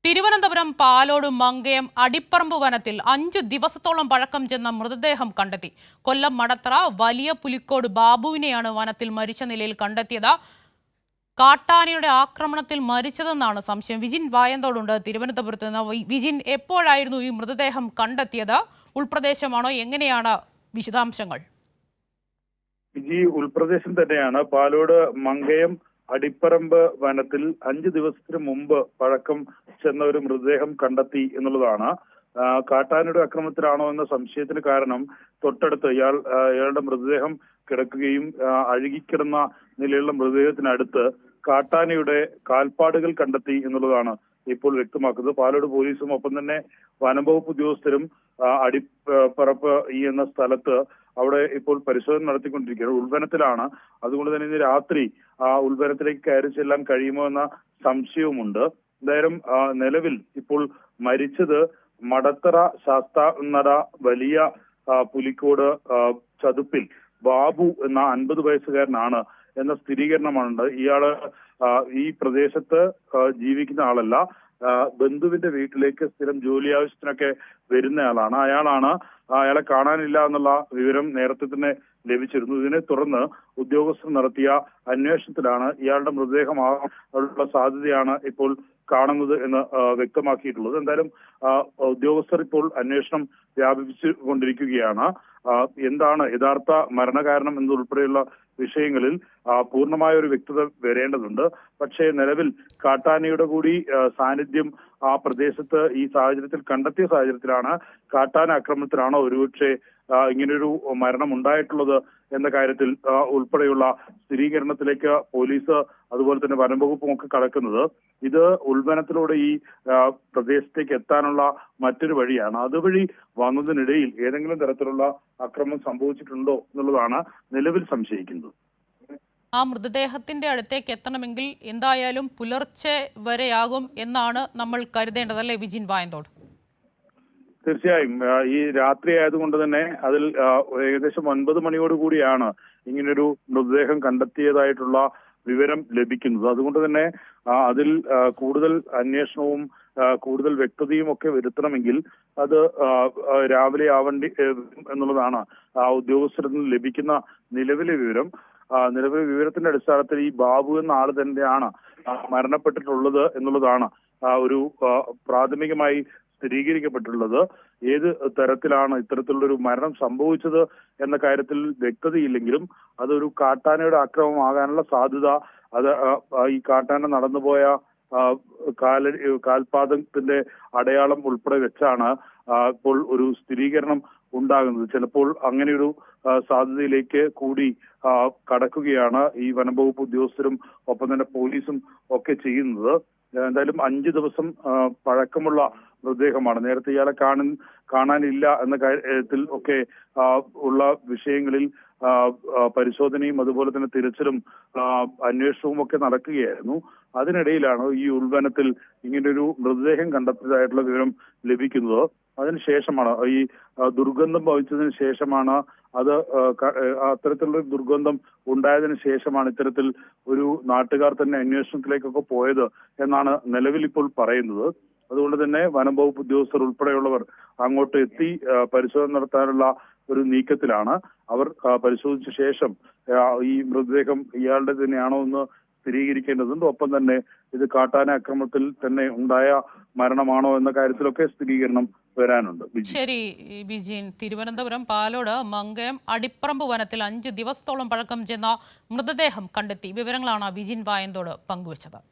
തിരുവനന്തപുരം പാലോട് മങ്കയം അടിപ്പറമ്പ് വനത്തിൽ 5 ദിവസത്തോളം പഴക്കം ചെന്ന മൃതദേഹം കണ്ടെത്തി. കൊല്ലം മടത്തറ വലിയ പുലിക്കോട് ബാബുവിനെയാണ് വനത്തിൽ മരിച്ച നിലയിൽ കണ്ടെത്തിയത്. കാട്ടാനയുടെ ആക്രമണത്തിൽ മരിച്ചതെന്നാണ് സംശയം. വിജിൻ വായന്തോടുണ്ട് തിരുവനന്തപുരത്ത് നിന്ന്. വിജിൻ, എപ്പോഴായിരുന്നു ഈ മൃതദേഹം കണ്ടെത്തിയത്? ഉൾപ്രദേശമാണോ? എങ്ങനെയാണ് വിശദാംശങ്ങൾ? ഉൾപ്രദേശം തന്നെയാണ്. പാലോട് മങ്കയം അടിപ്പറമ്പ് വനത്തിൽ 5 ദിവസത്തിന് മുമ്പ് പഴക്കം ചെന്ന ഒരു മൃതദേഹം കണ്ടെത്തി എന്നുള്ളതാണ്. കാട്ടാനയുടെ ആക്രമണത്തിലാണോ എന്ന സംശയത്തിന് കാരണം തൊട്ടടുത്ത് ഇയാളുടെ മൃതദേഹം കിടക്കുകയും അഴുകിക്കിടന്ന നിലയിലുള്ള മൃതദേഹത്തിനടുത്ത് കാട്ടാനയുടെ കാൽപ്പാടുകൾ കണ്ടെത്തി എന്നുള്ളതാണ് ഇപ്പോൾ വ്യക്തമാക്കുന്നത്. പാലോട് പോലീസും ഒപ്പം തന്നെ വനംവകുപ്പ് ഉദ്യോഗസ്ഥരും അടിപ്പറപ്പ് എന്ന സ്ഥലത്ത് അവിടെ ഇപ്പോൾ പരിശോധന നടത്തിക്കൊണ്ടിരിക്കുകയാണ്. ഉൾവനത്തിലാണ്. അതുകൊണ്ട് തന്നെ ഇന്ന് രാത്രി ആ ഉൾവനത്തിലേക്ക് കയറി ചെല്ലാൻ കഴിയുമോ എന്ന സംശയവുമുണ്ട്. എന്തായാലും നിലവിൽ ഇപ്പോൾ മരിച്ചത് മടത്തറ ശാസ്താനട വലിയ പുലിക്കോട് ചതുപ്പിൽ ബാബു എന്ന 50 വയസ്സുകാരനാണ് എന്ന സ്ഥിരീകരണമാണ്. ഇയാള് ഈ പ്രദേശത്ത് ജീവിക്കുന്ന ആളല്ല. ബന്ധുവിന്റെ വീട്ടിലേക്ക് സ്ഥിരം ജോലി ആവശ്യത്തിനൊക്കെ വരുന്നയാളാണ്. അയാളെ കാണാനില്ല എന്നുള്ള വിവരം നേരത്തെ തന്നെ ലഭിച്ചിരുന്നു. ഇതിനെ തുടർന്ന് ഉദ്യോഗസ്ഥർ നടത്തിയ അന്വേഷണത്തിലാണ് ഇയാളുടെ മൃതദേഹമാകാനുള്ള സാധ്യതയാണ് ഇപ്പോൾ കാണുന്നത് എന്ന് വ്യക്തമാക്കിയിട്ടുള്ളത്. എന്തായാലും ഉദ്യോഗസ്ഥർ ഇപ്പോൾ അന്വേഷണം വ്യാപിപ്പിച്ചു കൊണ്ടിരിക്കുകയാണ്. എന്താണ് യഥാർത്ഥ മരണകാരണം എന്നതുൾപ്പെടെയുള്ള വിഷയങ്ങളിൽ പൂർണ്ണമായ ഒരു വ്യക്തത വരേണ്ടതുണ്ട്. പക്ഷേ നിലവിൽ കാട്ടാനയുടെ കൂടി സാന്നിധ്യം ആ പ്രദേശത്ത് ഈ സാഹചര്യത്തിൽ കണ്ടെത്തിയ സാഹചര്യത്തിലാണ് കാട്ടാന ആക്രമണത്തിലാണോ ഒരുപക്ഷെ ഇങ്ങനൊരു മരണം ഉണ്ടായിട്ടുള്ളത് എന്ന കാര്യത്തിൽ ഉൾപ്പെടെയുള്ള സ്ഥിരീകരണത്തിലേക്ക് പോലീസ് അതുപോലെ തന്നെ വനംവകുപ്പും ഒക്കെ കടക്കുന്നത്. ഇത് ഉൾവനത്തിലൂടെ ഈ പ്രദേശത്തേക്ക് എത്താനുള്ള മറ്റൊരു വഴിയാണ്. അതുവഴി വന്നതിനിടയിൽ ഏതെങ്കിലും തരത്തിലുള്ള അക്രമം സംഭവിച്ചിട്ടുണ്ടോ എന്നുള്ളതാണ് നിലവിൽ സംശയിക്കുന്നത്. ആ മൃതദേഹത്തിന്റെ അടുത്തേക്ക് എത്തണമെങ്കിൽ എന്തായാലും പുലർച്ചെ വരെയാകും എന്നാണ് നമ്മൾ കരുതേണ്ടത്, അല്ലേ വിജിൻ വായന്തോട്? തീർച്ചയായും. ഈ രാത്രി ആയതുകൊണ്ട് തന്നെ അതിൽ ഏകദേശം 9 മണിയോടുകൂടിയാണ് ഇങ്ങനൊരു മൃതദേഹം കണ്ടെത്തിയതായിട്ടുള്ള വിവരം ലഭിക്കുന്നത്. അതുകൊണ്ട് തന്നെ അതിൽ കൂടുതൽ അന്വേഷണവും കൂടുതൽ വ്യക്തതയും ഒക്കെ വരുത്തണമെങ്കിൽ അത് രാവിലെ ആവേണ്ടി എന്നുള്ളതാണ് ഉദ്യോഗസ്ഥരിൽ നിന്ന് ലഭിക്കുന്ന നിലവിലെ വിവരം. നിലവിലെ വിവരത്തിന്റെ അടിസ്ഥാനത്തിൽ ഈ ബാബു എന്ന ആള് തന്നെയാണ് മരണപ്പെട്ടിട്ടുള്ളത് എന്നുള്ളതാണ് ഒരു പ്രാഥമികമായി സ്ഥിരീകരിക്കപ്പെട്ടിട്ടുള്ളത്. ഏത് തരത്തിലാണ് ഇത്തരത്തിലുള്ളൊരു മരണം സംഭവിച്ചത് എന്ന കാര്യത്തിൽ വ്യക്തതയില്ലെങ്കിലും അതൊരു കാട്ടാനയുടെ ആക്രമണമാകാനുള്ള സാധ്യത ഈ കാട്ടാന നടന്നുപോയ കാൽപാദത്തിന്റെ അടയാളം ഉൾപ്പെടെ വെച്ചാണ് ഇപ്പോൾ ഒരു സ്ഥിരീകരണം ഉണ്ടാകുന്നത്. ചിലപ്പോൾ അങ്ങനെയൊരു സാധ്യതയിലേക്ക് കൂടി കടക്കുകയാണ് ഈ വനംവകുപ്പ് ഉദ്യോഗസ്ഥരും ഒപ്പം തന്നെ പോലീസും ഒക്കെ ചെയ്യുന്നത്. എന്തായാലും 5 ദിവസം പഴക്കമുള്ള മൃതദേഹമാണ്. നേരത്തെ ഇയാളെ കാണാനില്ല എന്ന കാര്യത്തിൽ ഒക്കെ ഉള്ള വിഷയങ്ങളിൽ പരിശോധനയും അതുപോലെ തന്നെ തിരച്ചിലും അന്വേഷണവും ഒക്കെ നടക്കുകയായിരുന്നു. അതിനിടയിലാണ് ഈ ഉൾവനത്തിൽ ഇങ്ങനൊരു മൃതദേഹം കണ്ടെത്തിയതായിട്ടുള്ള വിവരം ലഭിക്കുന്നത്. അതിനുശേഷമാണ് ഈ ദുർഗന്ധം ഭവിച്ചതിന് ശേഷമാണ് അത്തരത്തിലുള്ള ദുർഗന്ധം ഉണ്ടായതിനു ശേഷമാണ് ഇത്തരത്തിൽ ഒരു നാട്ടുകാർ തന്നെ അന്വേഷണത്തിലേക്കൊക്കെ പോയത് എന്നാണ് നിലവിൽ ഇപ്പോൾ പറയുന്നത്. അതുകൊണ്ട് തന്നെ വനംവകുപ്പ് ഉദ്യോഗസ്ഥർ ഉൾപ്പെടെയുള്ളവർ അങ്ങോട്ട് എത്തി പരിശോധന നടത്താനുള്ള ഒരു നീക്കത്തിലാണ്. അവർ പരിശോധിച്ച ശേഷം ഈ മൃതദേഹം ഇയാളുടെ തന്നെയാണോ എന്ന് സ്ഥിരീകരിക്കേണ്ടതുണ്ട്. ഒപ്പം തന്നെ ഇത് കാട്ടാന ആക്രമണത്തിൽ തന്നെ ഉണ്ടായ മരണമാണോ എന്ന കാര്യത്തിലൊക്കെ സ്ഥിരീകരണം വരാനുണ്ട്. ശരി വിജിൻ, തിരുവനന്തപുരം പാലോട് മങ്കയം അടിപ്പറമ്പ് വനത്തിൽ 5 ദിവസത്തോളം പഴക്കം ചെന്ന മൃതദേഹം കണ്ടെത്തി. വിവരങ്ങളാണ് വിജിൻ വായന്തോട് പങ്കുവച്ചത്.